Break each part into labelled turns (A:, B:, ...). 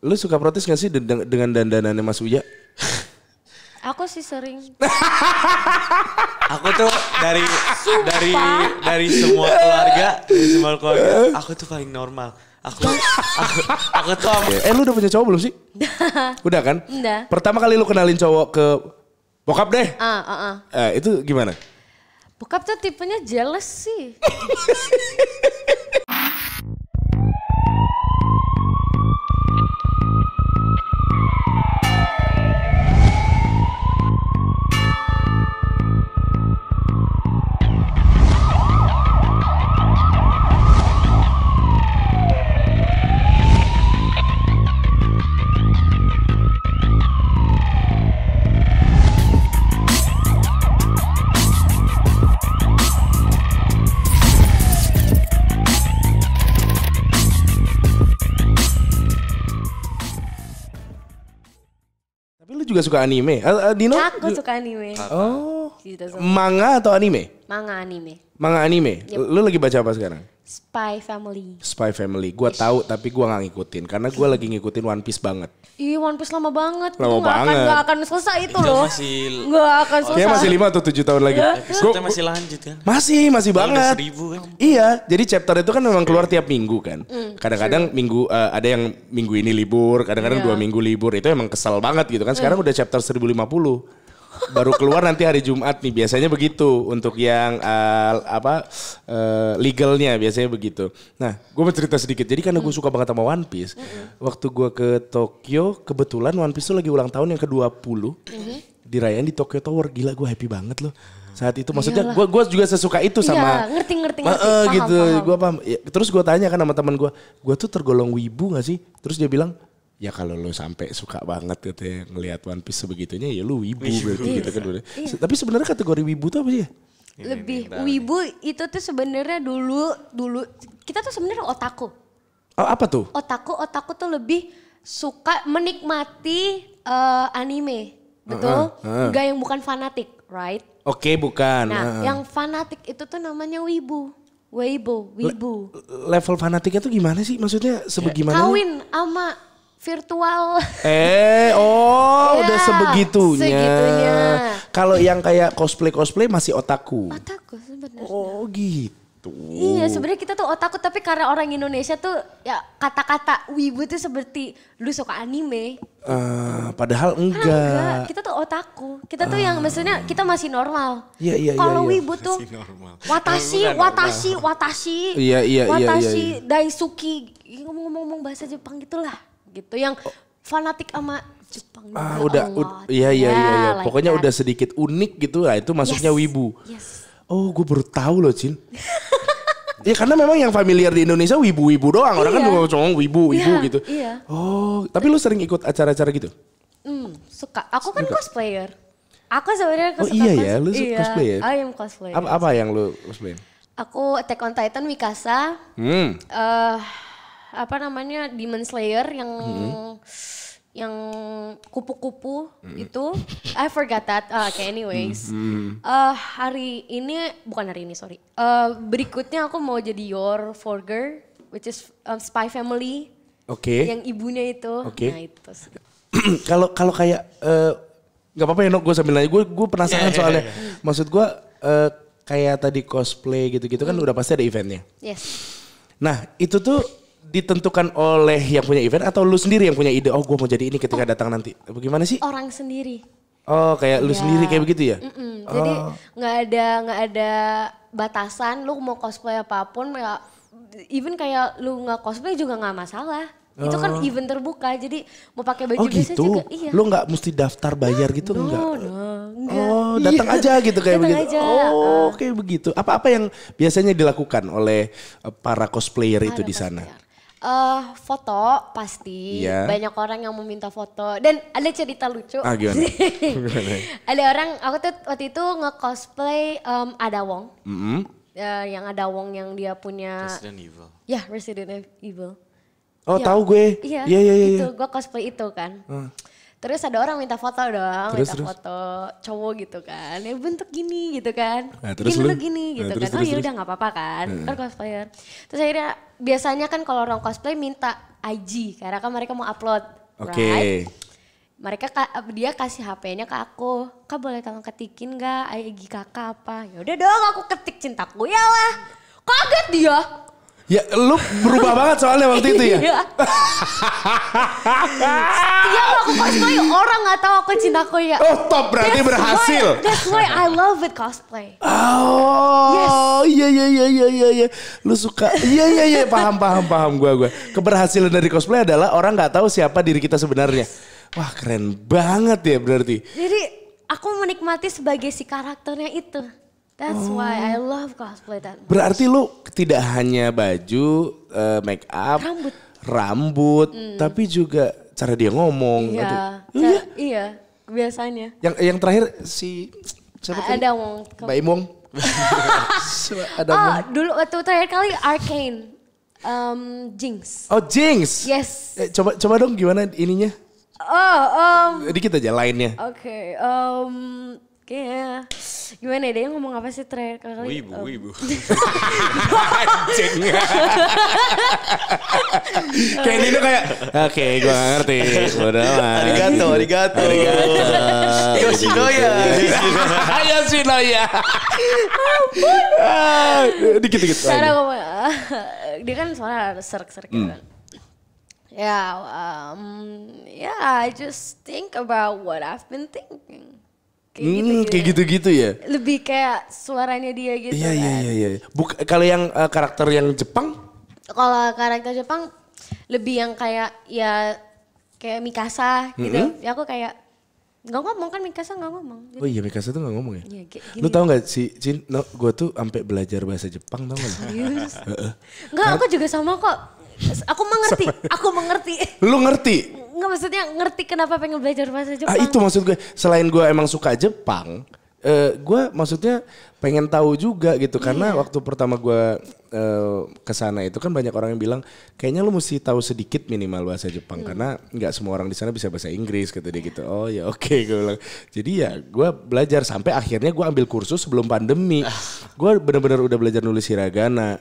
A: Lu suka protes gak sih dengan dandanannya Mas Uya?
B: Aku sih sering.
C: Aku tuh dari semua keluarga, aku tuh paling normal. Aku tuh
A: Lu udah punya cowok belum sih? Udah kan?
B: Udah.
A: Pertama kali lu kenalin cowok ke bokap deh. Itu gimana?
B: Bokap tuh tipenya jealous sih.
A: Juga suka anime. Dino?
B: Aku suka anime.
A: Oh.
B: Gitu,
A: Manga atau anime?
B: Manga anime.
A: Manga anime.
B: Yep.
A: Lu lagi baca apa sekarang?
B: Spy Family.
A: Spy Family. Gua tahu tapi gua gak ngikutin karena gua lagi ngikutin One Piece banget.
B: Ih, One Piece lama banget.
A: Lama banget.
B: Gak akan selesai itu loh. Gak akan selesai.
A: Kayaknya masih 5 atau 7 tahun lagi.
C: Episode masih lanjut kan?
A: Masih banget.
C: 1000 kan?
A: Iya, jadi chapter itu kan memang keluar tiap minggu kan. Kadang-kadang minggu ada yang minggu ini libur, kadang-kadang 2 minggu libur. Itu emang kesel banget gitu kan. Sekarang udah chapter 1050. Baru keluar nanti hari Jumat nih, biasanya begitu untuk yang legalnya biasanya begitu. Nah, gue mau cerita sedikit. Jadi karena gue suka banget sama One Piece, waktu gue ke Tokyo kebetulan One Piece tuh lagi ulang tahun yang ke-20, dirayain di Tokyo Tower. Gila, gue happy banget loh saat itu. Maksudnya gue juga sesuka itu sama.
B: Iya, ngerti.
A: Gitu,
B: paham.
A: gue paham. Ya, terus gue tanya kan sama teman gue tuh tergolong wibu gak sih? Terus dia bilang, ya kalau lo sampai suka banget gitu ya ngelihat One Piece sebegitunya ya lo wibu berarti gitu kan. Iya. Tapi sebenarnya kategori wibu tuh apa sih ya?
B: Lebih wibu itu tuh sebenarnya dulu kita tuh sebenarnya otaku.
A: Oh, apa tuh?
B: Otaku tuh lebih suka menikmati anime. Betul? Gak yang bukan fanatik, right?
A: Oke, bukan.
B: Nah, yang fanatik itu tuh namanya wibu. Wibu.
A: Level fanatiknya tuh gimana sih? Maksudnya sebagaimana?
B: Kawin sama virtual.
A: Udah sebegitunya. Kalau yang kayak cosplay masih otaku.
B: Otaku sebenarnya.
A: Oh gitu.
B: Iya, sebenarnya kita tuh otaku tapi karena orang Indonesia tuh ya kata-kata wibu tuh seperti lu suka anime.
A: Padahal enggak.
B: Kita tuh otaku. Kita tuh yang maksudnya kita masih normal.
A: Iya.
B: Kalau wibu tuh watashi. Iya. Watashi, Daisuki, ngomong-ngomong bahasa Jepang gitulah. Gitu yang fanatik sama Jepang.
A: Iya. Pokoknya udah sedikit unik gitu lah, itu masuknya wibu.
B: Yes.
A: Oh, gue baru tahu loh, Cin. Ya karena memang yang familiar di Indonesia wibu-wibu doang. Orang kan ngomong wibu gitu.
B: Iya.
A: Oh, tapi lu sering ikut acara-acara gitu?
B: Suka. Aku kan cosplayer. Aku sebenarnya
A: suka. Oh iya ya, lu cosplayer?
B: I am cosplayer.
A: Apa yang lu cosplayer?
B: Aku Attack on Titan Mikasa. Demon Slayer yang kupu-kupu itu. I forgot that. Anyways. Berikutnya aku mau jadi Yor Forger, which is Spy Family.
A: Oke.
B: Yang ibunya itu.
A: Oke.
B: Nah itu sih.
A: Kalau kayak nggak apa-apa ya, gue sambil nanya. Gue penasaran soalnya. Maksud gue kayak tadi cosplay gitu-gitu kan udah pasti ada eventnya.
B: Yes.
A: Nah itu tuh ditentukan oleh yang punya event atau lu sendiri yang punya ide? Oh, gue mau jadi ini ketika datang nanti. Bagaimana sih?
B: Orang sendiri.
A: Oh, kayak lu sendiri kayak begitu ya?
B: Jadi nggak ada batasan. Lu mau cosplay apapun, ya, even kayak lu nggak cosplay juga nggak masalah. Itu kan event terbuka, jadi mau pakai baju biasa
A: gitu?
B: juga. Iya.
A: Lu nggak mesti daftar bayar gitu enggak?
B: Enggak.
A: Oh, datang aja gitu kayak
B: datang
A: begitu.
B: Aja.
A: Oh, kayak begitu. Apa-apa yang biasanya dilakukan oleh para cosplayer itu di sana?
B: Foto pasti, banyak orang yang meminta foto dan ada cerita lucu.
A: Gimana?
B: Ada orang, aku tuh waktu itu nge-cosplay Ada Wong. Yang Ada Wong yang dia punya
C: Resident Evil.
B: Ya, Resident Evil.
A: Oh, tahu gue.
B: Iya. Itu gue cosplay itu kan. Terus ada orang minta foto dong,
A: Terus?
B: foto cowok gitu kan. Ya bentuk gini gitu kan.
A: Nah, terus
B: gini
A: lu?
B: lu gini gitu
A: Nah,
B: kan.
A: terus.
B: Ya udah nggak apa-apa kan. Kan cosplayer. Terus akhirnya biasanya kan kalau orang cosplay minta IG karena kan mereka mau upload.
A: Oke.
B: Right? Dia kasih HP-nya ke aku. Kak boleh tolong ketikin nggak IG kakak apa? Ya udah dong aku ketik cintaku ya lah. Kaget dia.
A: Ya lu berubah banget soalnya waktu itu ya.
B: Iya. Setiap aku cosplay orang nggak tahu aku cintaku ya.
A: Oh top berarti berhasil.
B: That's why I love it cosplay.
A: Oh, iya. Lu suka, iya, paham gua. Keberhasilan dari cosplay adalah orang nggak tahu siapa diri kita sebenarnya. Wah keren banget ya berarti.
B: Jadi aku menikmati sebagai si karakternya itu. That's why I love cosplay that much.
A: Berarti lu tidak hanya baju, make up, rambut, tapi juga cara dia ngomong.
B: Iya, biasanya.
A: Yang terakhir si siapa tadi?
B: Ada Wong.
A: Mbak Imong.
B: Dulu waktu terakhir kali Arcane. Jinx.
A: Oh Jinx.
B: Yes.
A: Coba dong gimana ininya? Dikit aja lainnya.
B: Oke. Kayaknya gimana ya, dia ngomong apa sih terakhir kali?
C: Wibu.
A: Anjing. Kayak Nino kayak, oke gue gak ngerti. Udah lah.
C: Arigato. Yoshinoya.
A: Yoshinoya. Dikit.
B: Cara ngomong, dia kan suara serk-serk gitu kan. I just think about what I've been thinking.
A: Kayak gitu-gitu ya.
B: Lebih kayak suaranya dia gitu.
A: Iya. Kalau yang karakter yang Jepang?
B: Kalau karakter Jepang lebih yang kayak kayak Mikasa gitu. Ya aku kayak nggak ngomong kan, Mikasa nggak ngomong. Jadi,
A: Oh iya Mikasa tuh gak ngomong ya?
B: Iya,
A: Lu tau gak sih Cin, gue tuh sampai belajar bahasa Jepang tau gak?
B: serius? Enggak, aku juga sama kok. Aku mengerti.
A: Lu ngerti?
B: Enggak, maksudnya ngerti kenapa pengen belajar bahasa Jepang.
A: Itu maksud gue, selain gue emang suka Jepang, gue maksudnya pengen tahu juga gitu. Karena waktu pertama gue kesana itu kan banyak orang yang bilang, kayaknya lu mesti tahu sedikit minimal bahasa Jepang. Karena nggak semua orang di sana bisa bahasa Inggris kata dia gitu. Oh ya oke, gue bilang. Jadi ya gue belajar sampai akhirnya gue ambil kursus sebelum pandemi. Gue benar-benar udah belajar nulis hiragana.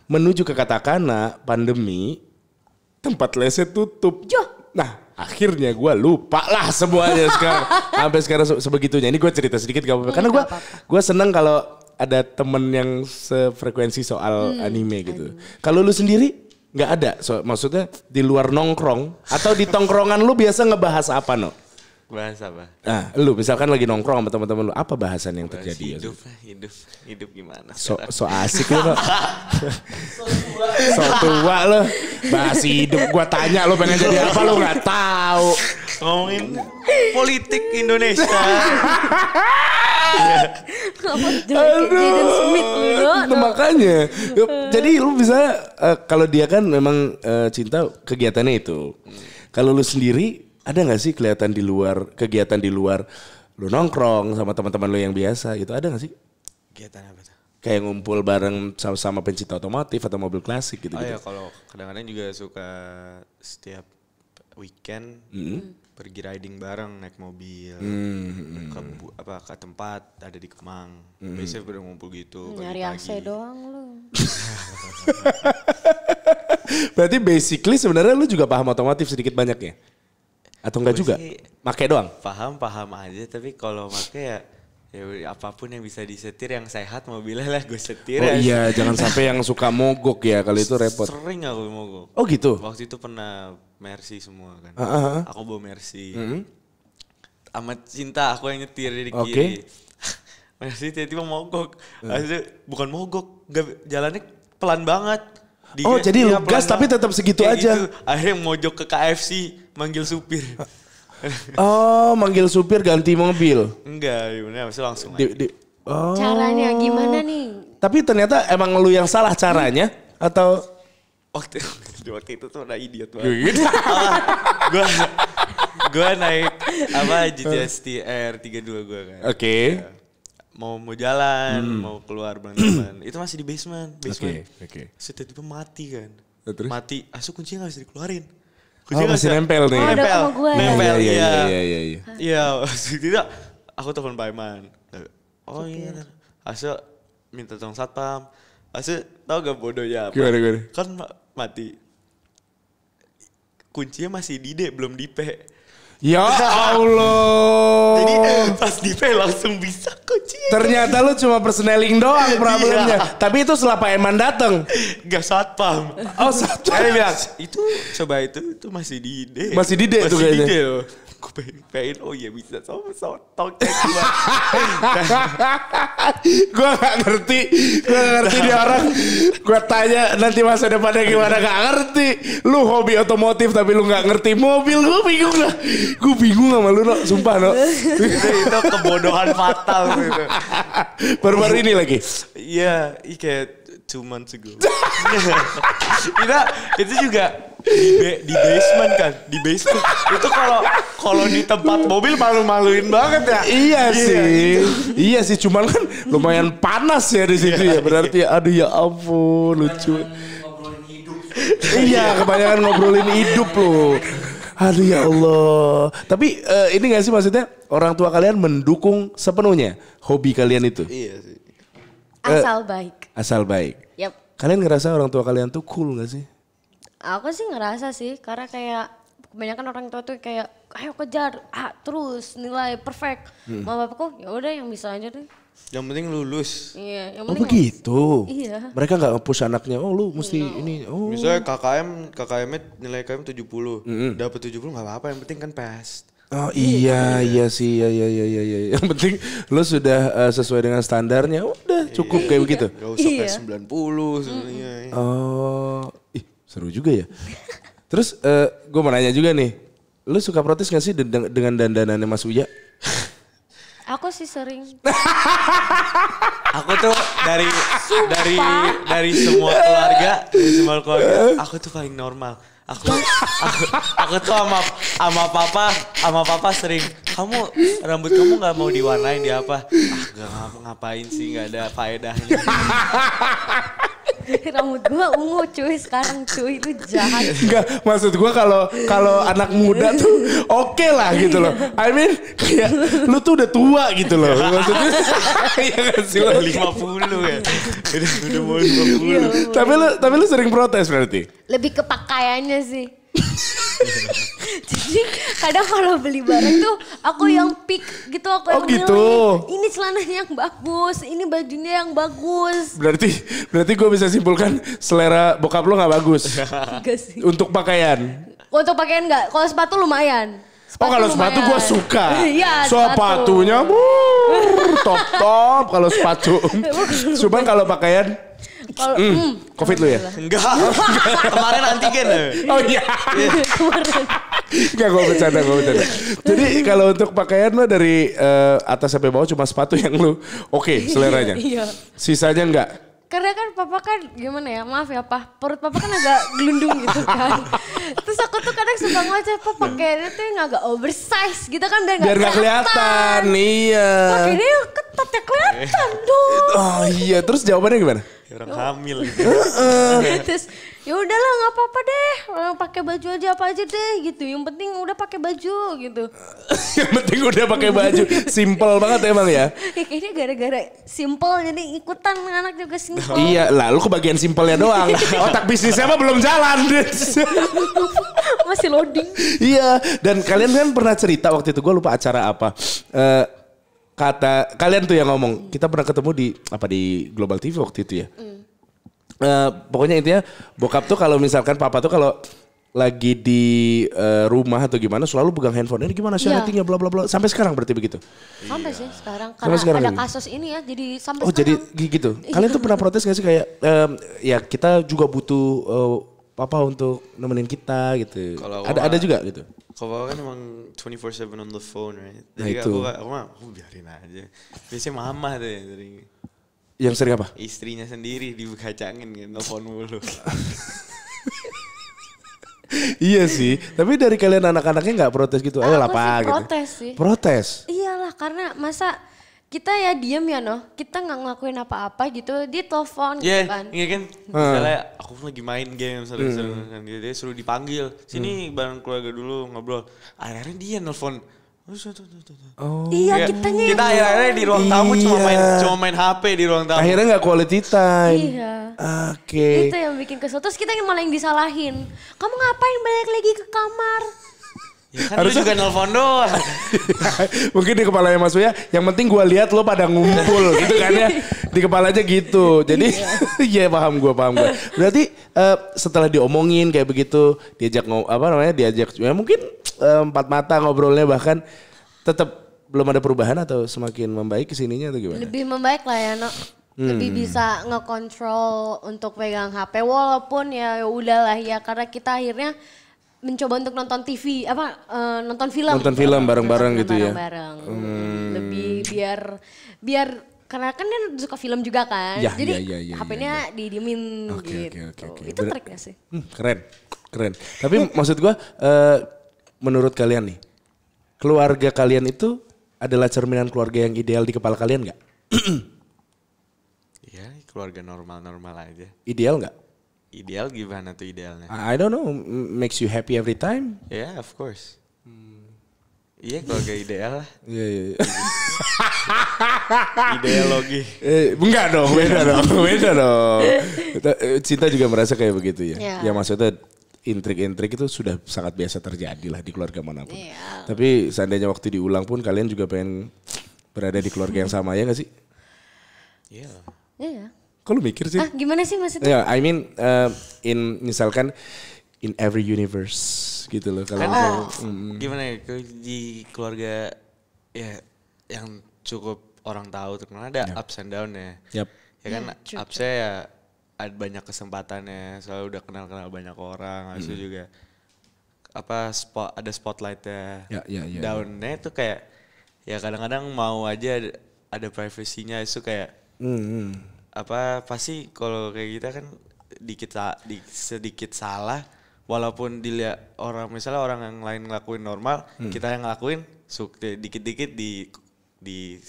A: Menuju ke katakana, pandemi, tempat lesnya tutup. Nah akhirnya gue lupa lah semuanya sekarang. Sampai sekarang sebegitunya. Ini gue cerita sedikit gak apa-apa. Karena gue seneng kalau ada temen yang sefrekuensi soal anime gitu. Kalau lu sendiri gak ada? Maksudnya di luar nongkrong atau di tongkrongan lu biasa ngebahas apa no?
C: Bahas apa?
A: Nah, lu misalkan lagi nongkrong sama teman-teman lu, apa bahasan yang terjadi?
C: Hidup gimana?
A: So asik lu no. So tua lu. Bahas hidup, gua tanya lu pengen jadi apa lu nggak tahu.
C: Ngomongin politik Indonesia.
B: Jaden Smith lu.
A: Makanya. Jadi lu bisa kalau dia kan memang cinta kegiatannya itu. Kalau lu sendiri ada gak sih kelihatan di luar, kegiatan di luar lu nongkrong sama teman-teman lu yang biasa itu ada gak sih?
C: Kegiatan apa tuh?
A: Kayak ngumpul bareng sama pencinta otomotif atau mobil klasik gitu.
C: Oh ya kalau kadang-kadang juga suka setiap weekend pergi riding bareng naik mobil ke tempat ada di Kemang. Biasanya pada ngumpul gitu.
B: Nyari AC doang lu.
A: Berarti basically sebenarnya lu juga paham otomotif sedikit banyak ya? Atau enggak juga? Make doang?
C: Paham aja tapi kalau make ya apapun yang bisa disetir yang sehat mobilnya lah gue setir.
A: Oh iya jangan sampai yang suka mogok ya kalau itu repot.
C: Sering aku mogok.
A: Oh gitu?
C: Waktu itu pernah Mercy semua kan. Aku bawa Mercy. Amat cinta aku yang nyetir di kiri. Mercy tiba-tiba mogok. Bukan mogok, jalannya pelan banget.
A: Jadi lu gas tapi tetap segitu aja.
C: Gitu. Akhirnya mojok ke KFC manggil supir.
A: Oh manggil supir ganti mobil.
C: Enggak, gimana maksudnya langsung
B: Caranya gimana nih?
A: Tapi ternyata emang lu yang salah caranya atau
C: waktu itu tuh ada idiot banget. Gue naik GTS TR32 gue kan.
A: Oke.
C: Mau jalan, mau keluar bareng teman. Itu masih di basement.
A: Oke.
C: Tiba-tiba mati kan.
A: Terus?
C: Mati, kuncinya gak bisa dikeluarin. Kucing
A: masih nempel nih.
B: Oh, udah sama gue ya.
C: Nempel,
A: Iya.
C: Iya, tidak. Aku telepon Pak Iman. Oh iya. Asa minta tolong satpam. Asa tau gak bodohnya apa?
A: Gimana?
C: Kan mati. Kuncinya masih di D, belum di P.
A: Ya Allah.
C: Jadi pas di P langsung bisa kuncinya.
A: Ternyata lu cuma persneling doang problemnya.
C: Iya.
A: Tapi itu setelah Pak Eman dateng.
C: Gak satpam.
A: Oh satu.
C: Saya bilang, coba itu masih di D.
A: Masih di D tuh kayaknya.
C: Masih di D loh. Gue pengen, oh iya bisa sama tok.
A: Gue gak ngerti dia orang. Gue tanya nanti masa depannya gimana, gak ngerti. Lu hobi otomotif tapi lu gak ngerti mobil. Gue bingung sama lu, no. Sumpah, no.
C: Itu kebodohan fatal gitu.
A: Baru-baru ini lagi.
C: Iya, kayak 2 months ago. Itu juga di basement kan, di basement. Itu kalau di tempat mobil malu-maluin banget ya.
A: Iya sih, cuman kan lumayan panas ya di situ ya. Berarti aduh ya ampun, lucu. Iya, kebanyakan ngobrolin hidup loh. Aduh ya Allah. Tapi ini gak sih maksudnya orang tua kalian mendukung sepenuhnya hobi kalian itu?
C: Iya sih.
B: Asal baik. Yap.
A: Kalian ngerasa orang tua kalian tuh cool gak sih?
B: Aku sih ngerasa sih, karena kayak kebanyakan orang tua tuh kayak ayo kejar, terus nilai perfect. Mama bapakku ya udah yang bisa aja deh.
C: Yang penting lulus.
B: Iya, yang
A: Oh
B: penting
A: begitu.
B: Iya.
A: Mereka nggak nge-push anaknya. Oh lu mesti ini. Oh.
C: Misalnya KKM nilai KKM 70. Dapat 70 enggak apa-apa, yang penting kan pass.
A: Oh iya sih, iya. Yang penting lu sudah sesuai dengan standarnya, udah cukup kayak begitu.
C: Gak usah pass 90 sebenarnya.
A: Oh, seru juga ya. Terus gue mau nanya juga nih, lu suka protes gak sih dengan dandanannya Mas Uya?
B: aku sih sering.
C: Aku tuh dari semua keluarga, aku tuh paling normal. Aku tuh sama papa sering, rambut kamu nggak mau diwarnain di apa? Gak ngapain sih, nggak ada faedahnya.
B: Rambut gue ungu cuy sekarang cuy, itu jahat.
A: Enggak, maksud gue kalau anak muda tuh oke lah gitu loh. I mean kayak lu tuh udah tua gitu loh. Maksudnya iya gak sih lo?
C: 50 ya. Udah mau 50.
A: Tapi lu sering protes berarti?
B: Lebih ke pakaiannya sih. Jadi kadang kalau beli barang tuh aku yang pick gitu, aku yang
A: gitu.
B: milih. Ini celananya yang bagus, ini bajunya yang bagus.
A: Berarti gue bisa simpulkan selera bokap lu gak bagus.
B: Enggak sih.
A: Untuk pakaian.
B: Untuk pakaian enggak, kalau sepatu lumayan.
A: Kalau sepatu gue suka.
B: Iya,
A: sepatunya top kalau sepatu. Cuman kalau pakaian Covid lu ya?
C: Enggak. Kemarin antigen.
A: Oh iya. Enggak, gue bercanda. Jadi kalau untuk pakaian lo dari atas sampai bawah cuma sepatu yang lu oke seleranya.
B: Iya.
A: Sisanya enggak?
B: Karena kan papa kan gimana ya, maaf ya perut papa kan agak gelundung gitu kan. Terus aku tuh kadang suka ngoceh, pakaiannya tuh yang agak oversize gitu kan biar
A: gak kelihatan. Iya.
B: Pakaiannya yang ketat ya kelihatan dong.
A: Oh iya, terus jawabannya gimana?
C: Orang hamil gitu.
B: Terus ya udahlah nggak apa-apa deh, pakai baju apa aja deh gitu. Yang penting udah pakai baju gitu.
A: Yang penting udah pakai baju, simple banget emang ya.
B: Ya kayaknya gara-gara simple jadi ikutan anak juga simple.
A: Iya, lalu kebagian simpelnya doang. Otak bisnisnya mah belum jalan.
B: Masih loading.
A: Iya, dan kalian kan pernah cerita waktu itu, gue lupa acara apa. Kata kalian tuh yang ngomong, kita pernah ketemu di Global TV waktu itu ya. Pokoknya intinya bokap tuh kalau misalkan papa tuh kalau lagi di rumah atau gimana selalu pegang handphone. Ini gimana sih settingnya bla bla bla. Sampai sekarang berarti begitu.
B: Sampai sih sekarang karena
A: sekarang
B: ada
A: juga.
B: kasus ini ya, jadi sampai
A: sekarang. Jadi gitu. Kalian tuh pernah protes gak sih kayak ya kita juga butuh papa untuk nemenin kita gitu. Ada juga gitu.
C: Kalau kan emang 24/7 on the phone, right?
A: Nah,
C: Jadi
A: itu.
C: aku mah biarin aja. Biasanya mama tuh yang sering.
A: Yang sering apa?
C: Istrinya sendiri dikacangin kan, nelfon mulu.
A: Iya sih, tapi dari kalian anak-anaknya nggak protes gitu? Ayo lah
B: Aku
A: pak
B: sih
A: gitu.
B: protes sih.
A: Protes?
B: Iyalah, karena masa kita ya diem ya kita nggak ngelakuin apa-apa gitu, dia telepon gitu kan.
C: Iya kan, misalnya aku lagi main game seru-seru kan dia suruh dipanggil, sini bareng keluarga dulu ngobrol. Akhirnya dia nelfon.
B: Iya kitanya
C: kita akhirnya di ruang tamu cuma main HP di ruang tamu.
A: Akhirnya nggak quality time.
B: Iya.
A: Oke.
B: Itu yang bikin kesel. Terus kita malah yang disalahin. Kamu ngapain balik lagi ke kamar?
C: Ya kan lu juga nelfon doang.
A: Mungkin di kepalanya Mas Uya, yang penting gue lihat lo pada ngumpul gitu kan ya. Di kepalanya gitu. Jadi iya paham gue. Berarti setelah diomongin kayak begitu, diajak ya mungkin empat mata ngobrolnya bahkan tetap belum ada perubahan atau semakin membaik kesininya atau gimana?
B: Lebih membaik lah ya lebih bisa ngekontrol untuk pegang HP walaupun ya udahlah ya karena kita akhirnya mencoba untuk nonton TV nonton film
A: bareng-bareng gitu ya.
B: Bareng-bareng. Lebih biar karena kan dia suka film juga kan.
A: Ya,
B: jadi
A: ya,
B: HP-nya didiemin gitu.
A: Oke.
B: Itu trik gak sih?
A: Keren. Tapi maksud gue menurut kalian nih, keluarga kalian itu adalah cerminan keluarga yang ideal di kepala kalian gak?
C: Iya, keluarga normal-normal aja.
A: Ideal gak?
C: Ideal gimana tuh idealnya?
A: I don't know, makes you happy every time?
C: Yeah, of course. Iya, keluarga ideal lah.
A: Iya.
C: Ideologi.
A: Enggak dong, beda dong. Cinta juga merasa kayak begitu ya.
B: Yeah.
A: Ya maksudnya intrik-intrik itu sudah sangat biasa terjadi lah di keluarga manapun.
B: Yeah.
A: Tapi seandainya waktu diulang pun kalian juga pengen berada di keluarga yang sama ya gak sih?
C: Iya.
B: Iya.
A: Kok lu mikir sih?
B: Gimana sih maksudnya?
A: Ya, I mean misalkan in every universe gitu loh. Kalau
C: gimana ya di keluarga ya yang cukup orang tahu terkenal ada ups and down ya.
A: Yep.
C: Ya kan upsnya ya ada banyak kesempatannya, selalu udah kenal banyak orang, habis itu juga ada spotlightnya.
A: Ya.
C: Downnya itu kayak ya kadang-kadang mau aja ada privasinya itu kayak pasti kalau kayak kita kan sedikit salah walaupun dilihat orang misalnya orang yang lain ngelakuin normal kita yang ngelakuin dikit-dikit di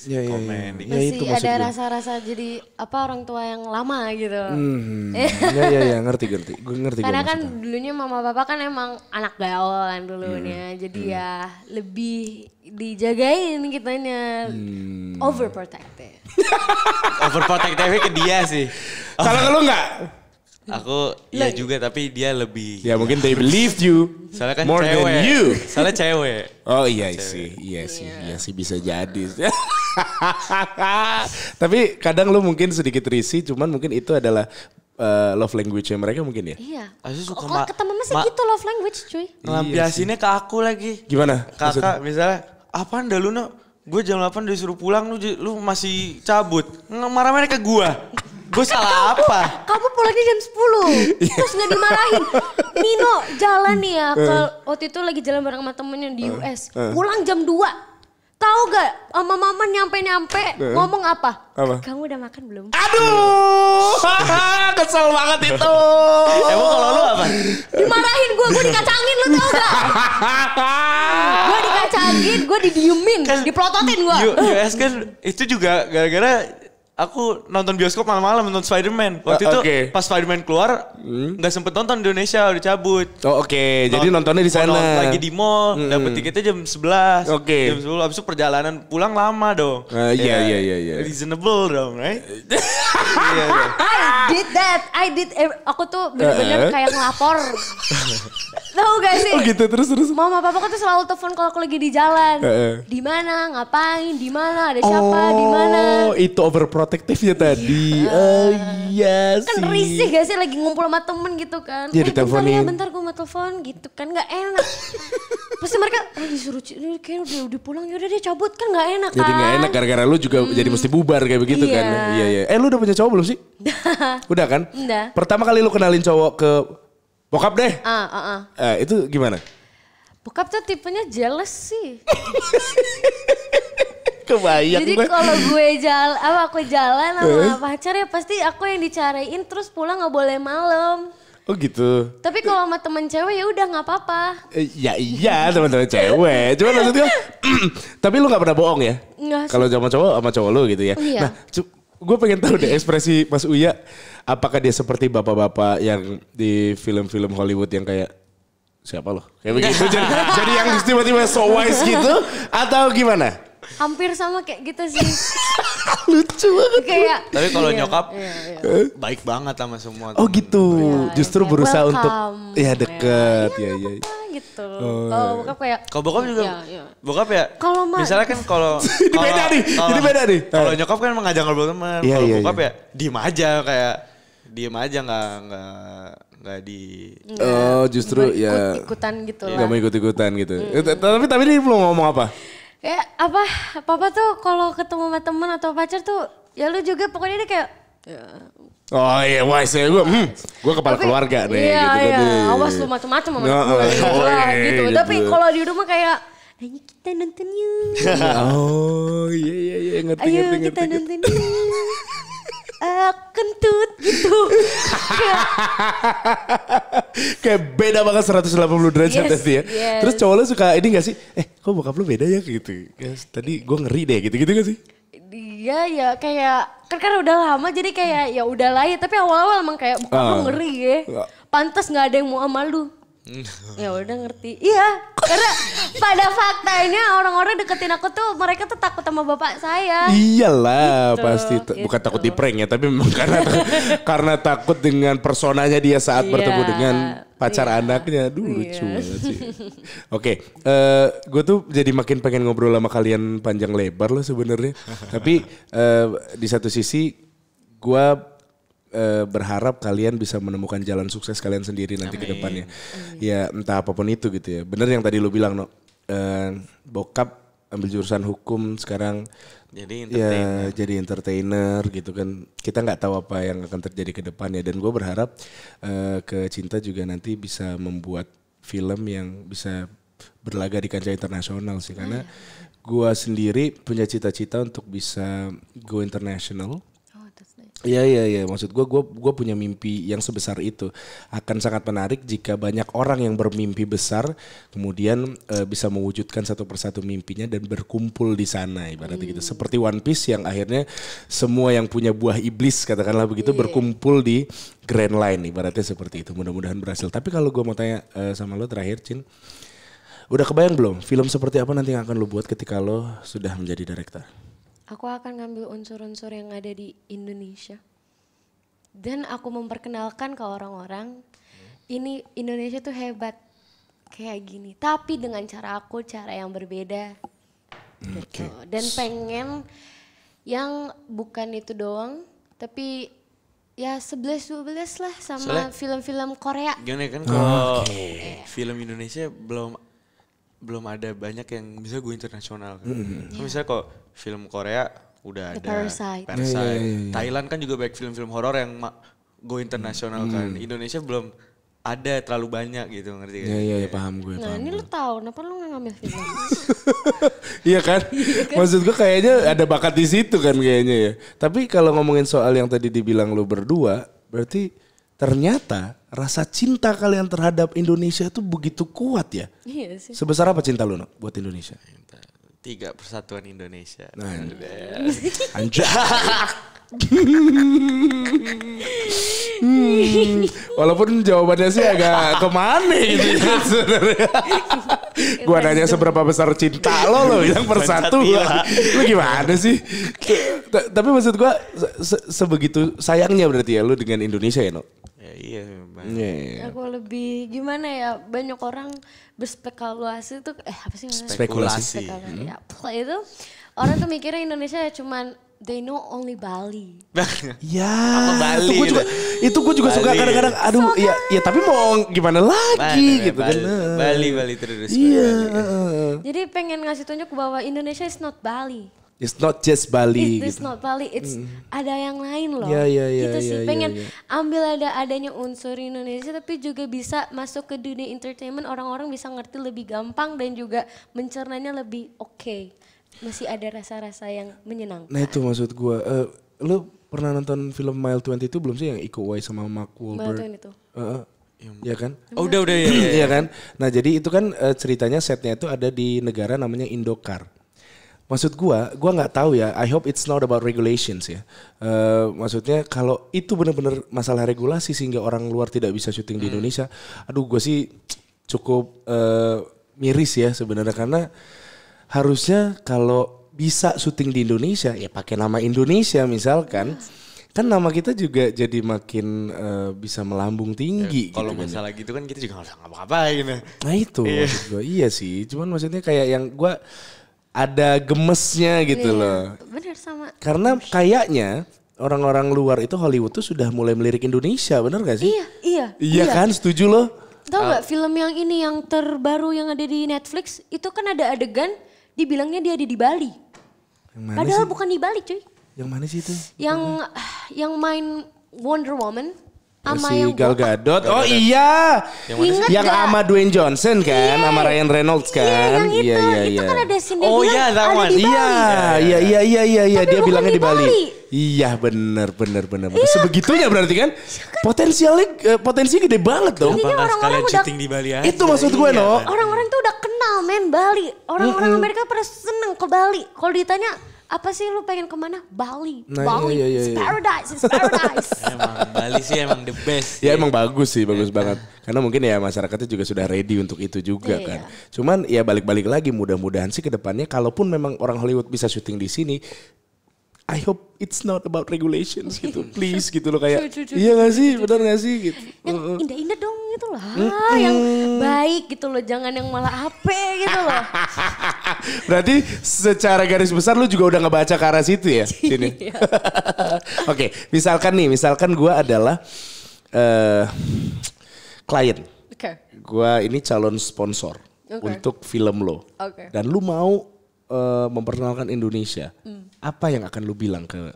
C: komen
B: ya, masih ada rasa-rasa jadi orang tua yang lama gitu.
A: Ya ngerti gue ngerti.
B: Karena kan dulunya mama papa kan emang anak gaul kan dulunya jadi ya lebih dijagain kitanya. Overprotective.
C: Overprotective ke dia sih.
A: Kalau lu enggak?
C: Aku iya juga tapi dia lebih.
A: Ya mungkin they believed you.
C: Soalnya kan
A: more
C: cewek.
A: than you.
C: Soalnya cewek.
A: Oh iya sih bisa jadi. Tapi kadang lu mungkin sedikit risih cuman mungkin itu adalah love language-nya mereka mungkin ya.
B: Iya.
C: Suka
B: kok ketemu masih gitu love language cuy.
C: Ngelampiasinnya ke aku lagi.
A: Gimana?
C: Kakak misalnya apaan dah lu gue jam 8 disuruh pulang lu masih cabut. Marah-marah ke gua. Gue salah apa?
B: Kamu pulangnya jam 10. Terus gak dimarahin. Nino jalan nih ya. Waktu itu lagi jalan bareng sama temennya di US. Pulang jam 2. Tahu gak sama mama nyampe ngomong apa? Kamu udah makan belum?
A: Aduh. Kesel banget itu.
C: Emang kalau lu apa?
B: Dimarahin gue dikacangin lu tau gak? Gue dikacangin, gue didiemin, dipelototin gue.
C: US kan itu juga gara-gara aku nonton bioskop malam-malam nonton Spider-Man. Waktu itu pas Spider-Man keluar nggak sempet nonton di Indonesia, udah cabut.
A: Jadi nontonnya di sana.
C: Lagi di mall, dapet tiketnya jam 11. Jam 10 abis itu perjalanan pulang lama dong.
A: Iya.
C: Reasonable dong, right?
B: I did aku tuh bener-bener kayak ngelapor. Tahu gak sih?
A: Gitu terus.
B: Mama papaku tuh selalu telepon kalau aku lagi di jalan. Di mana? Ngapain? Di mana? Ada siapa? Di mana?
A: Oh, itu overprotective-nya tadi. Iya sih.
B: Kan risih gak sih lagi ngumpul sama temen gitu kan.
A: Iya diteleponin.
B: Bentar gue mau telepon gitu kan gak enak. Pasti mereka disuruh kayaknya udah pulang yaudah dia cabut kan gak enak kan.
A: Jadi gak enak gara-gara lu juga jadi mesti bubar kayak begitu kan. Iya. Lu udah punya cowok belum sih? Udah kan?
B: Udah.
A: Pertama kali lu kenalin cowok ke bokap deh. Itu gimana?
B: Bokap tuh tipenya jealous sih.
A: Kebayang.
B: Jadi kalau aku jalan sama pacar ya pasti aku yang dicariin terus pulang nggak boleh malam.
A: Oh gitu.
B: Tapi kalau sama temen cewek ya udah nggak apa-apa.
A: Iya teman-teman cewek. Cuma maksudnya, tapi lu nggak pernah bohong ya?
B: Enggak sih.
A: Kalau sama cowok lu gitu ya.
B: Iya.
A: Nah, gue pengen tahu deh ekspresi Mas Uya, apakah dia seperti bapak-bapak yang di film-film Hollywood yang kayak siapa loh? Kayak begitu jadi yang tiba-tiba so wise gitu atau gimana?
B: Hampir sama kayak gitu sih.
A: Lucu banget.
B: Kayak
C: Tapi kalau
B: iya,
C: nyokap
B: iya.
C: baik banget sama semua.
A: Oh
C: temen.
A: gitu.
B: Iya,
A: Justru
B: kayak
A: berusaha
B: welcome.
A: untuk ya deket
B: Iya,
A: ya.
B: apa gitu. Kalau bokap kayak
C: Kalau bokap juga,
B: iya.
C: bokap ya.
B: Kalau
C: misalnya kan kalau
A: Ini beda nih, ini beda nih.
C: Kalau nyokap kan mengajak ngobrol teman.
A: Iya,
C: Kalau
A: iya,
C: bokap
A: iya.
C: ya diem aja nggak di.
A: Oh justru ya
B: ikutan gitu
A: nggak
B: lah.
A: mau ikut-ikutan gitu. Tapi ini belum ngomong apa?
B: Kayak apa? Papa tuh kalau ketemu sama temen atau pacar tuh ya lu juga pokoknya dia kayak ya.
A: Oh iya wise ya gue kepala keluarga nih
B: Iya,
A: gitu kan.
B: iya. Awas lu macam-macam sama
A: Nah,
B: gue gitu,
A: oh,
B: lah,
A: iya,
B: gitu.
A: gitu.
B: Tapi kalau di rumah kayak ayo kita nonton yuk.
A: Oh iya ngerti.
B: Ayo kita nonton yuk. Kentut gitu.
A: Kayak beda banget 180 derajat
B: Yes,
A: tadi ya.
B: yes.
A: Terus cowok lu suka ini gak sih? Kok bokap lu beda ya gitu. Guys, tadi gue ngeri deh gitu gak sih?
B: Dia ya kayak kan udah lama jadi kayak ya udahlah ya, tapi awal-awal emang kayak bokap lu ngeri ya. Pantas nggak ada yang mau sama lu. Ya udah ngerti. Iya, karena pada faktanya orang-orang deketin aku tuh mereka tuh takut sama bapak saya.
A: Iyalah
B: Gitu,
A: pasti bukan
B: gitu.
A: takut di prank ya, tapi memang karena takut dengan personanya dia saat
B: Iya,
A: bertemu dengan pacar
B: iya.
A: anaknya. Aduh lucu banget sih. Oke, gue tuh jadi makin pengen ngobrol sama kalian panjang lebar loh sebenarnya. Tapi di satu sisi gue berharap kalian bisa menemukan jalan sukses kalian sendiri nanti ke depannya. Ya entah apapun itu gitu ya. Bener yang tadi lu bilang, No. Bokap ambil jurusan hukum sekarang
C: Jadi
A: ya jadi entertainer gitu kan. Kita nggak tahu apa yang akan terjadi ke depannya, dan gue berharap ke Cinta juga nanti bisa membuat film yang bisa berlaga di kancah internasional sih, karena gue sendiri punya cita-cita untuk bisa go international. Iya. Maksud gue punya mimpi yang sebesar itu. Akan sangat menarik jika banyak orang yang bermimpi besar kemudian bisa mewujudkan satu persatu mimpinya dan berkumpul di sana ibaratnya gitu. Seperti One Piece yang akhirnya semua yang punya buah iblis katakanlah begitu berkumpul di Grand Line, ibaratnya seperti itu. Mudah-mudahan berhasil. Tapi kalau gue mau tanya sama lo terakhir, Cin, udah kebayang belum film seperti apa nanti yang akan lo buat ketika lo sudah menjadi director?
B: Aku akan ngambil unsur-unsur yang ada di Indonesia. Dan aku memperkenalkan ke orang-orang, ini Indonesia tuh hebat kayak gini. Tapi dengan cara yang berbeda. Gitu. Dan pengen yang bukan itu doang, tapi ya 11-12 lah sama
C: Soalnya,
B: film-film Korea.
C: Gimana kan kalau film Indonesia belum ada banyak yang bisa go internasional kan. Misalnya kok film Korea udah
B: The
C: ada
B: Parasite.
C: Thailand kan juga banyak film-film horor yang go internasional kan. Indonesia belum ada terlalu banyak gitu, ngerti kan?
A: Iya paham gue.
B: Nah ini lu tahu, kenapa lu gak ngambil film?
A: Iya kan? Maksud gue kayaknya ada bakat di situ kan kayaknya ya. Tapi kalau ngomongin soal yang tadi dibilang lu berdua, berarti ternyata rasa cinta kalian terhadap Indonesia tuh begitu kuat ya.
B: Iya sih.
A: Sebesar apa cinta lu, No, buat Indonesia?
C: 3 Persatuan Indonesia.
A: Nah, anjay. Walaupun jawabannya sih agak kemana gitu ya sebenarnya. Gua nanya seberapa besar cinta lo bilang persatu. Lu gimana sih? Tapi maksud gua sebegitu sayangnya berarti ya lu dengan Indonesia ya, No?
C: Ya, iya memang.
B: Aku lebih gimana ya, banyak orang berspekulasi tuh apa sih namanya?
A: Spekulasi.
B: Ya, pokoknya itu orang tuh mikirnya Indonesia ya cuman they know only Bali.
A: Ya,
C: Apa Bali
A: itu gue juga suka kadang-kadang. Aduh, ya tapi mau gimana lagi gitu kan?
C: Bali terus.
A: Iya.
B: Jadi pengen ngasih tunjuk bahwa Indonesia is not Bali.
A: It's not just Bali.
B: It's
A: Gitu.
B: not Bali, it's ada yang lain loh.
A: Iya,
B: gitu sih.
A: iya,
B: Pengen
A: iya.
B: ambil adanya unsur Indonesia tapi juga bisa masuk ke dunia entertainment, orang-orang bisa ngerti lebih gampang dan juga mencernanya lebih oke. Masih ada rasa-rasa yang menyenangkan.
A: Nah itu maksud gue. Lu pernah nonton film Mile 22 belum sih yang Iko Uwais sama Mark Wahlberg?
B: Bantuin itu.
A: Iya kan?
C: Oh udah ya.
A: Iya kan? Nah jadi itu kan ceritanya setnya itu ada di negara namanya Indokar. Maksud gua nggak tahu ya. I hope it's not about regulations ya. Maksudnya kalau itu benar-benar masalah regulasi sehingga orang luar tidak bisa syuting di Indonesia, aduh gue sih cukup miris ya sebenarnya karena harusnya kalau bisa syuting di Indonesia ya pakai nama Indonesia misalkan. Kan nama kita juga jadi makin bisa melambung tinggi.
C: Ya, kalau
A: gitu
C: masalah gitu kan kita juga nggak usah ngapa-ngapain.
A: Nah itu maksud gue, iya sih. Cuman maksudnya kayak yang gue ada gemesnya gitu loh.
B: Bener sama.
A: Karena kayaknya orang-orang luar itu Hollywood tuh sudah mulai melirik Indonesia, bener gak sih?
B: Iya.
A: Iya kan, setuju loh.
B: Tahu gak film yang ini yang terbaru yang ada di Netflix itu kan ada adegan dibilangnya dia ada di Bali. Padahal bukan di Bali cuy.
A: Yang mana sih itu?
B: Yang main Wonder Woman sama
A: si
B: yang
A: Gal Gadot. Oh iya. Yang sama Dwayne Johnson kan, sama Ryan Reynolds kan.
B: Iya, yang itu. Itu kan ada scene dia bilang ada di Bali.
A: Iya, dia
B: bukan
A: bilangnya
B: di
A: di Bali.
B: Bali.
A: Iya, bener. Sebegitunya berarti kan? Potensi gede banget dong.
B: Intinya orang-orang
C: Kalian
B: udah
C: syuting di Bali aja.
A: Itu maksud gue, no.
B: Orang-orang tuh udah kenal men Bali. Orang-orang Amerika pada seneng ke Bali. Kalau ditanya apa sih lu pengen kemana? Bali.
A: Nah,
B: Bali.
A: iya.
B: It's paradise.
C: Emang Bali sih emang the best.
A: Ya emang bagus sih, bagus banget. Karena mungkin ya masyarakatnya juga sudah ready untuk itu juga kan. Cuman ya balik-balik lagi mudah-mudahan sih ke depannya kalaupun memang orang Hollywood bisa syuting di sini, I hope it's not about regulations gitu, please gitu loh kayak. Iya gak sih, benar gak sih gitu.
B: Yang indah-indah dong gitu lah, yang baik gitu loh, jangan yang malah ape gitu loh.
A: Berarti secara garis besar lu juga udah ngebaca ke arah situ ya sini. Oke, misalkan gue adalah klien. Gue ini calon sponsor untuk film lo. Dan lu mau memperkenalkan Indonesia. Apa yang akan lu bilang ke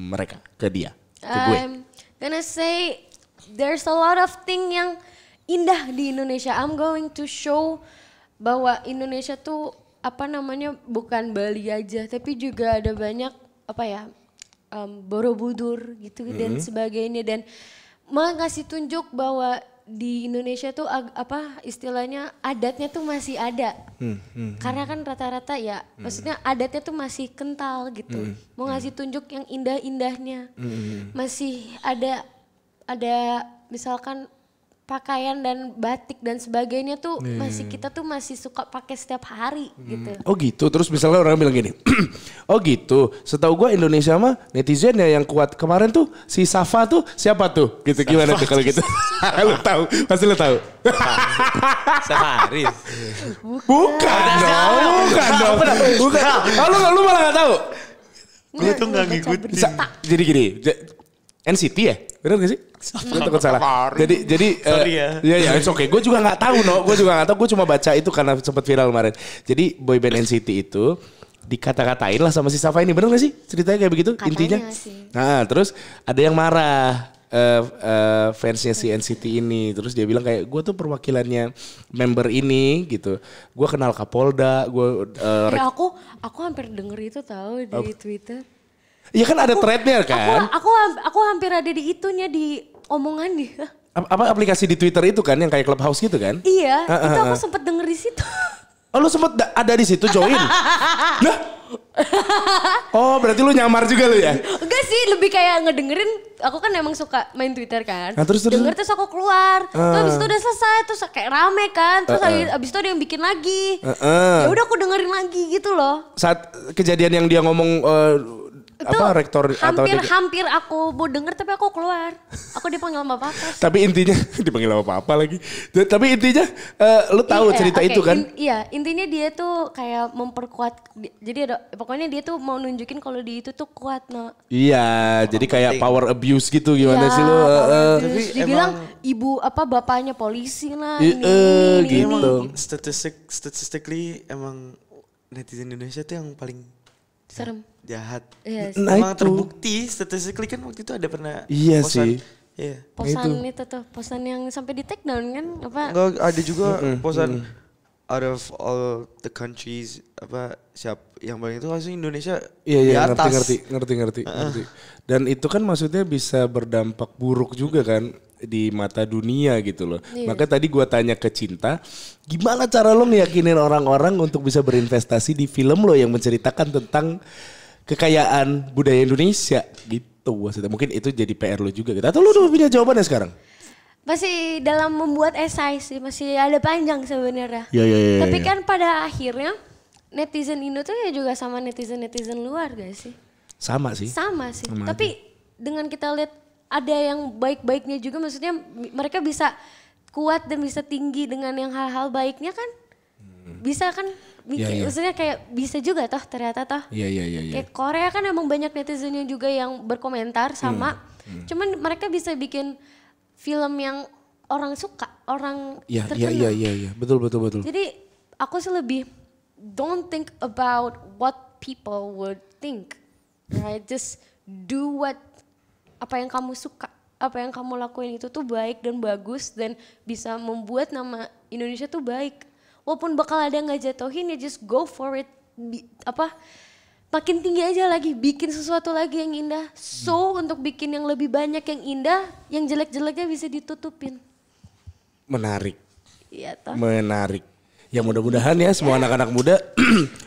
A: mereka, ke dia, ke gue?
B: I'm gonna say there's a lot of thing yang indah di Indonesia. I'm going to show bahwa Indonesia tuh bukan Bali aja, tapi juga ada banyak Borobudur gitu dan sebagainya, dan mau ngasih tunjuk bahwa di Indonesia tuh istilahnya adatnya tuh masih ada. Karena kan rata-rata ya maksudnya adatnya tuh masih kental gitu. Mau ngasih tunjuk yang indah-indahnya. Masih ada misalkan pakaian dan batik dan sebagainya tuh kita tuh masih suka pakai setiap hari gitu.
A: Oh gitu, terus misalnya orang bilang gini, oh gitu, setahu gue Indonesia mah netizen ya yang kuat. Kemarin tuh si Safa tuh siapa tuh? Gitu gimana tuh kalau gitu? Lu tahu, pasti lu tahu.
C: Safa Haris.
A: Bukan dong. Lu malah gak tahu.
C: Gue tuh gak ngikutin.
A: Jadi gini, NCT ya? Bener gak sih? Gue takut salah. Jadi
C: sorry ya.
A: Iya, it's okay. Gue juga nggak tahu, no. Gue cuma baca itu karena sempat viral kemarin. Jadi boyband NCT itu dikata-katain lah sama si Safa ini. Bener gak sih? Ceritanya kayak begitu intinya.
B: Sih.
A: Nah, terus ada yang marah. Fansnya si NCT ini, terus dia bilang kayak gue tuh perwakilannya member ini gitu. Gue kenal Kapolda,
B: aku hampir denger itu tahu di Twitter.
A: Iya kan ada threadnya kan?
B: Aku hampir ada di itunya, di omongan dia.
A: Apa aplikasi di Twitter itu kan yang kayak Clubhouse gitu kan?
B: Iya, itu aku sempet denger di situ.
A: Oh lu sempet ada di situ join? Lah? Oh berarti lu nyamar juga lu ya?
B: Enggak sih, lebih kayak ngedengerin. Aku kan emang suka main Twitter kan.
A: Nah, terus
B: denger terus aku keluar. Terus abis itu udah selesai, terus kayak rame kan. Terus abis itu ada yang bikin lagi. Ya udah aku dengerin lagi gitu loh.
A: Saat kejadian yang dia ngomong
B: itu
A: rektor
B: hampir aku mau denger tapi aku keluar. Aku dipanggil sama papa.
A: Tapi intinya dipanggil sama papa lagi. Tapi intinya lu tahu cerita itu kan?
B: Intinya dia tuh kayak memperkuat. Jadi pokoknya dia tuh mau nunjukin kalau dia itu tuh kuat, no.
A: Iya, jadi kayak power abuse gitu gimana sih lu?
B: Tapi dibilang ibu bapaknya polisi lah.
A: Gitu.
C: Statistically emang netizen Indonesia tuh yang paling
B: serem,
C: jahat.
B: Yes.
C: Emang terbukti statistically kan waktu itu ada pernah
A: posan.
C: Iya.
B: Posan itu tuh, posan yang sampai di take down kan
C: Enggak, ada juga posan out of all the countries yang paling itu harusnya Indonesia di atas.
A: Ngerti. Dan itu kan maksudnya bisa berdampak buruk juga kan. di mata dunia gitu loh. Maka tadi gue tanya ke Cinta, gimana cara lo ngeyakinin orang-orang untuk bisa berinvestasi di film lo yang menceritakan tentang kekayaan budaya Indonesia gitu. Maksudnya mungkin itu jadi PR lo juga gitu. Atau lo udah punya jawabannya sekarang?
B: Masih dalam membuat esai sih, masih ada panjang sebenarnya.
A: Ya.
B: Tapi kan pada akhirnya netizen Indo tuh ya juga sama netizen luar gak sih?
A: Sama sih.
B: Sama sih.
A: Sama
B: Tapi dengan kita lihat ada yang baik-baiknya juga, maksudnya mereka bisa kuat dan bisa tinggi dengan yang hal-hal baiknya kan. Bisa kan, maksudnya kayak bisa juga toh ternyata toh.
A: Iya.
B: Kayak Korea kan emang banyak netizennya juga yang berkomentar sama. Cuman mereka bisa bikin film yang orang suka, orang terkenal.
A: Iya. Betul.
B: Jadi aku sih lebih don't think about what people would think, right? Just do apa yang kamu suka, apa yang kamu lakuin itu tuh baik dan bagus dan bisa membuat nama Indonesia tuh baik. Walaupun bakal ada yang ngejatuhin ya just go for it. Makin tinggi aja lagi, bikin sesuatu lagi yang indah. So untuk bikin yang lebih banyak yang indah, yang jelek-jeleknya bisa ditutupin.
A: Menarik.
B: Iya toh.
A: Menarik. Ya mudah-mudahan ya semua anak-anak muda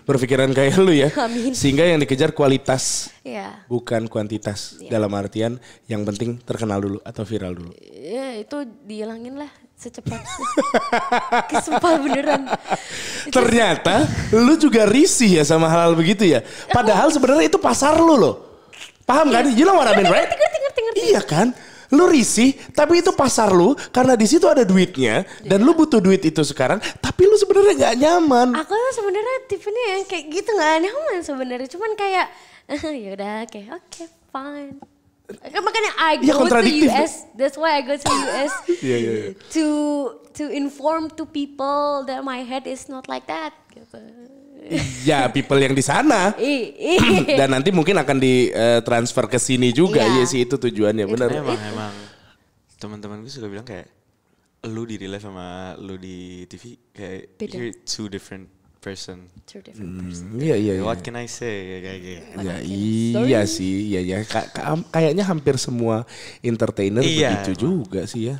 A: berpikiran kayak lu ya.
B: Amin.
A: Sehingga yang dikejar kualitas,
B: bukan
A: kuantitas. Dalam artian yang penting terkenal dulu atau viral dulu.
B: Ya itu dihilangin lah secepatnya. Kesumpah beneran.
A: Ternyata lu juga risih ya sama hal-hal begitu ya. Padahal sebenarnya itu pasar lu loh. Paham kan? You know what I mean, right?
B: Ngerti.
A: Iya kan? Lu risih, tapi itu pasar lu karena di situ ada duitnya dan lu butuh duit itu sekarang, tapi lu sebenarnya nggak nyaman.
B: Aku tuh sebenarnya tipenya yang kayak gitu nggak nyaman sebenarnya, cuman kayak yaudah oke, fine. Makanya I go to US, that's why I go to US
A: Iya.
B: to inform to people that my head is not like that gitu.
A: Ya people yang di sana dan nanti mungkin akan ditransfer ke sini juga. Iya sih itu tujuannya benar.
C: Emang teman-teman gue suka bilang kayak lu di real life sama lu di TV kayak you're two different person. Iya. What can I say kayak gitu.
A: Ya iya sih, iya. Kayaknya hampir semua entertainer begitu juga sih ya.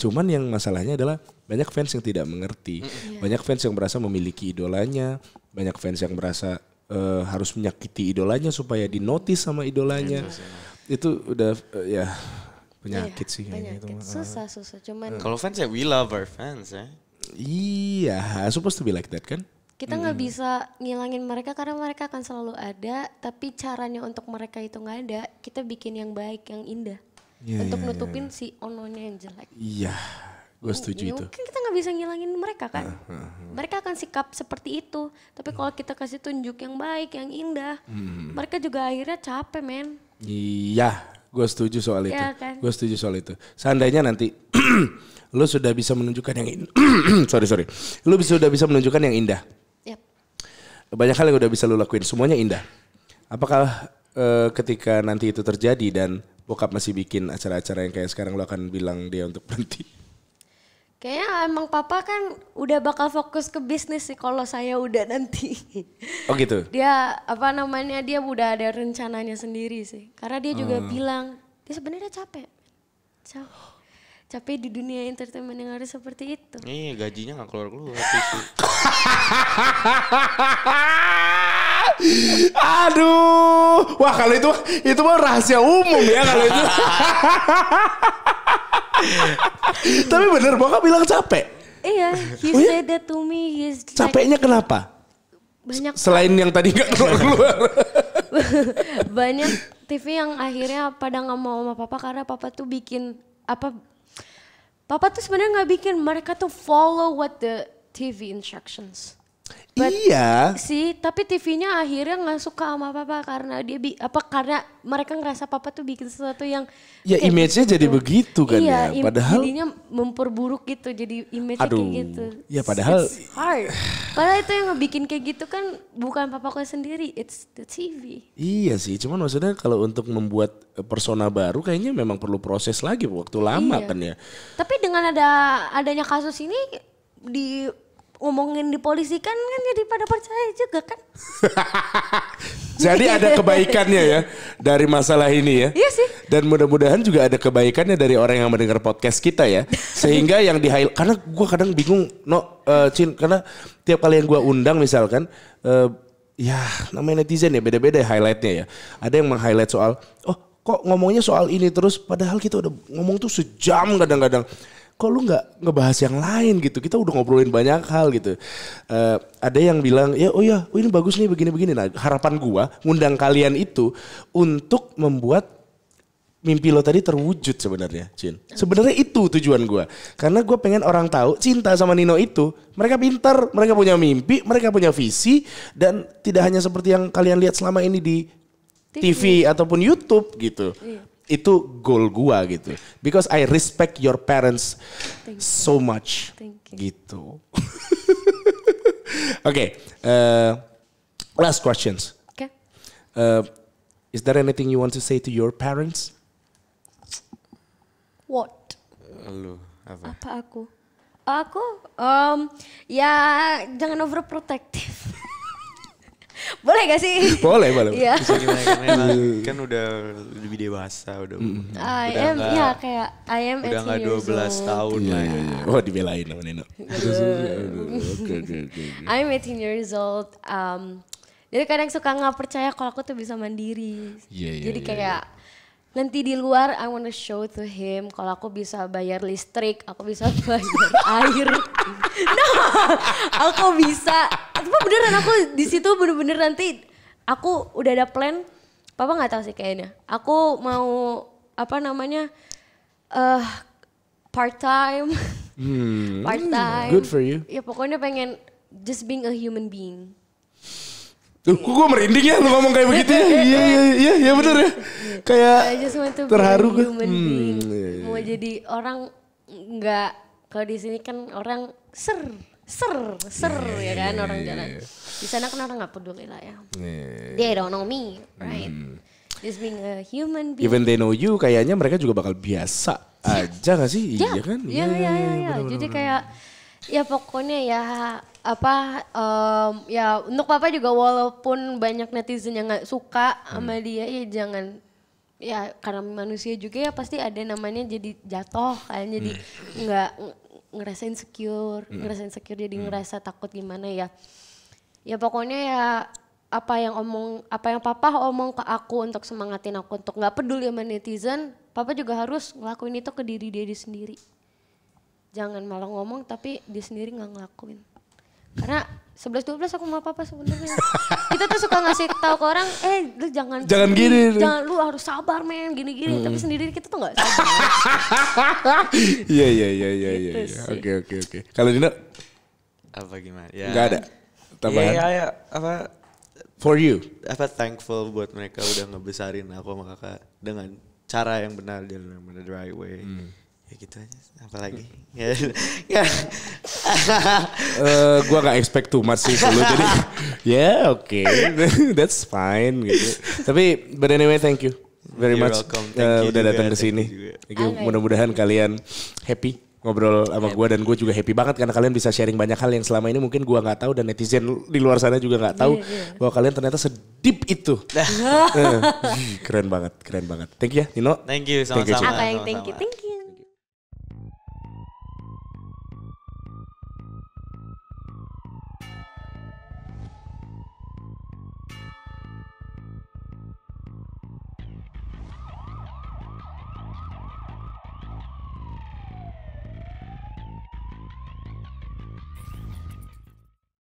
A: Cuman yang masalahnya adalah banyak fans yang tidak mengerti, banyak fans yang merasa memiliki idolanya, banyak fans yang merasa harus menyakiti idolanya supaya dinotis sama idolanya. Itu udah penyakit sih kayaknya itu.
B: Susah cuman.
C: Kalau fans ya we love our fans ya.
A: Iya, supposed to be like that kan?
B: Kita nggak bisa ngilangin mereka karena mereka akan selalu ada, tapi caranya untuk mereka itu nggak ada. Kita bikin yang baik, yang indah, untuk nutupin si ononya yang jelek.
A: Iya, gue setuju itu.
B: Mungkin kita nggak bisa ngilangin mereka kan? Mereka akan sikap seperti itu, tapi kalau kita kasih tunjuk yang baik, yang indah, mereka juga akhirnya capek, men.
A: Iya, gue setuju soal itu.
B: Kan?
A: Gue setuju soal itu. Seandainya nanti lu sudah bisa menunjukkan yang sorry. Lu sudah bisa menunjukkan yang indah.
B: Yep.
A: Banyak hal yang udah bisa lu lakuin, semuanya indah. Apakah ketika nanti itu terjadi dan bokap masih bikin acara-acara yang kayak sekarang lu akan bilang dia untuk berhenti?
B: Kayaknya emang papa kan udah bakal fokus ke bisnis sih kalau saya udah nanti.
A: Oh gitu?
B: Dia dia udah ada rencananya sendiri sih. Karena dia juga bilang dia sebenarnya capek di dunia entertainment yang harus seperti itu.
C: Gajinya gak keluar.
A: Aduh, wah kalau itu mah rahasia umum ya kalau itu. Tapi bener bokap bilang capek.
B: Iya, he said that to me.
A: Capeknya kenapa?
B: Banyak
A: selain yang tadi gak keluar.
B: Banyak TV yang akhirnya pada nggak mau sama papa karena papa tuh bikin Papa tuh sebenarnya nggak bikin, mereka tuh follow what the TV instructions.
A: Iya.
B: Sih, tapi TV-nya akhirnya nggak suka sama papa karena karena mereka ngerasa papa tuh bikin sesuatu yang
A: image-nya gitu. Jadi begitu kan ya. Padahal
B: jadinya memperburuk gitu, jadi image-nya kayak gitu.
A: Ya padahal
B: it's hard. Padahal itu yang ngebikin kayak gitu kan bukan papaku sendiri, it's the TV.
A: Iya sih, cuman maksudnya kalau untuk membuat persona baru kayaknya memang perlu proses lagi, waktu lama kan ya.
B: Tapi dengan adanya kasus ini ngomongin di polisi kan jadi pada percaya juga kan.
A: Jadi ada kebaikannya ya dari masalah ini ya.
B: Iya sih.
A: Dan mudah-mudahan juga ada kebaikannya dari orang yang mendengar podcast kita ya. Sehingga yang karena gue kadang bingung Cin, karena tiap kali yang gue undang misalkan ya namanya netizen ya beda-beda highlightnya ya. Ada yang meng-highlight soal kok ngomongnya soal ini terus padahal kita udah ngomong tuh sejam kadang-kadang. Kok lu gak ngebahas yang lain gitu, kita udah ngobrolin banyak hal gitu. Ada yang bilang ini bagus nih begini-begini. Nah harapan gua ngundang kalian itu untuk membuat mimpi lo tadi terwujud sebenarnya Cin. Sebenarnya itu tujuan gua. Karena gua pengen orang tahu cinta sama Nino itu. Mereka pintar, mereka punya mimpi, mereka punya visi. Dan tidak hanya seperti yang kalian lihat selama ini di TV ataupun YouTube gitu. Iya. Itu goal gua gitu. Because I respect your parents so much. Gitu. Okay. Last questions.
B: Okay.
A: Is there anything you want to say to your parents?
B: What?
C: Lu apa?
B: Apa aku? Ya jangan overprotective. Boleh gak sih?
A: Boleh.
B: Iya.
C: Bisa gimana kan udah lebih dewasa udah.
B: I am 18
C: udah nggak 12
B: years old.
C: tahun lah ya.
A: Oh dibelain sama Nino.
B: I'm 18 years old. Jadi kadang suka nggak percaya kalau aku tuh bisa mandiri. Jadi kayak nanti di luar I wanna show to him kalau aku bisa bayar listrik, aku bisa bayar air. No, aku bisa. Tapi beneran aku di situ bener-bener nanti aku udah ada plan. Papa nggak tahu sih kayaknya. Aku mau part time. Part time.
A: Good for you.
B: Ya pokoknya pengen just being a human being.
A: Tuh, gue merinding ya lu ngomong kayak begitu ya. Iya bener ya. Kayak
B: I just want to
A: terharu
B: be a
A: gue.
B: human being. Mau jadi orang nggak, kalau di sini kan orang ser ya kan orang jalan. Di sana kan orang nggak peduli lah ya. They don't know me, right? Just being a human being.
A: Even they know you, kayaknya mereka juga bakal biasa aja gak sih? Iya kan?
B: Iya. Jadi kayak ya pokoknya ya ya untuk papa juga walaupun banyak netizen yang nggak suka sama dia ya jangan, ya karena manusia juga ya pasti ada namanya jadi jatuh kan, jadi nggak ngerasa insecure jadi ngerasa takut gimana ya pokoknya ya apa yang papa omong ke aku untuk semangatin aku untuk nggak peduli sama netizen, papa juga harus ngelakuin itu ke diri dia sendiri. Jangan malah ngomong tapi dia sendiri nggak ngelakuin. Karena 11-12 aku sama papa sebenarnya. Kita tuh suka ngasih tahu ke orang, lu jangan
A: gini.
B: Jangan, lu harus sabar men, gini-gini. Tapi sendiri kita tuh gak sabar.
A: Iya. Oke. Kalau Dino?
C: Apa gimana? Ya.
A: Gak ada tambahan?
C: Iya,
A: For you?
C: Thankful buat mereka udah ngebesarin aku sama kakak dengan cara yang benar, jalan yang benar, the right way. Ya gitu aja, apalagi.
A: Gua gak expect too much sih dulu, jadi oke, that's fine gitu. Tapi but anyway thank you very
C: You're
A: much
C: udah
A: datang ke sini. Mudah-mudahan kalian happy ngobrol sama gue, dan gue juga happy banget karena kalian bisa sharing banyak hal yang selama ini mungkin gue nggak tahu dan netizen di luar sana juga nggak tahu bahwa kalian ternyata sedip itu. Keren banget. Thank you ya Nino.
C: Thank you sama-sama.
B: Thank you.